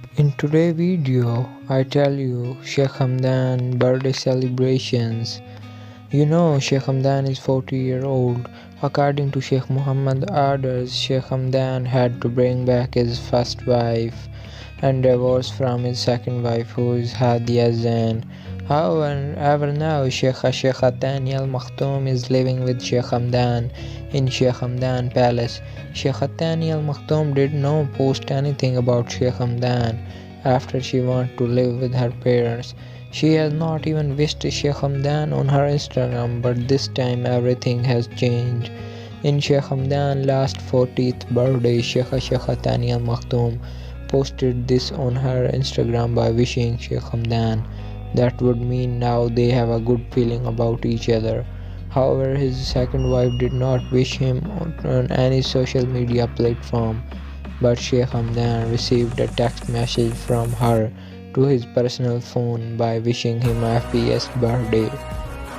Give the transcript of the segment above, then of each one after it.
In today's video, I tell you Sheikh Hamdan birthday celebrations. You know Sheikh Hamdan is 40-year-old. According to Sheikh Muhammad orders, Sheikh Hamdan had to bring back his first wife and divorce from his second wife, who is Hadia Zain. However, now Sheikh Thani Al Maktoum is living with Sheikh Hamdan in Sheikh Hamdan Palace. Sheikh Thani Al Maktoum did not post anything about Sheikh Hamdan after she wanted to live with her parents. She has not even wished Sheikh Hamdan on her Instagram, but this time everything has changed. In Sheikh Hamdan's last 40th birthday, Sheikh Thani Al Maktoum posted this on her Instagram by wishing Sheikh Hamdan. That would mean now they have a good feeling about each other. However, his second wife did not wish him on any social media platform, but Sheikh Hamdan received a text message from her to his personal phone by wishing him a happiest birthday.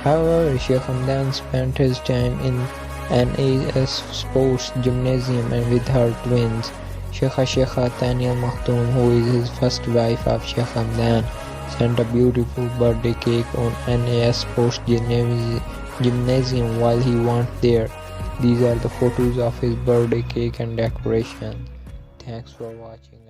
However, Sheikh Hamdan spent his time in an AS sports gymnasium and with her twins, Sheikh Thani Al Maktoum, who is his first wife of Sheikh Hamdan, sent a beautiful birthday cake on NAS Sports Gymnasium while he went there. These are the photos of his birthday cake and decoration. Thanks for watching.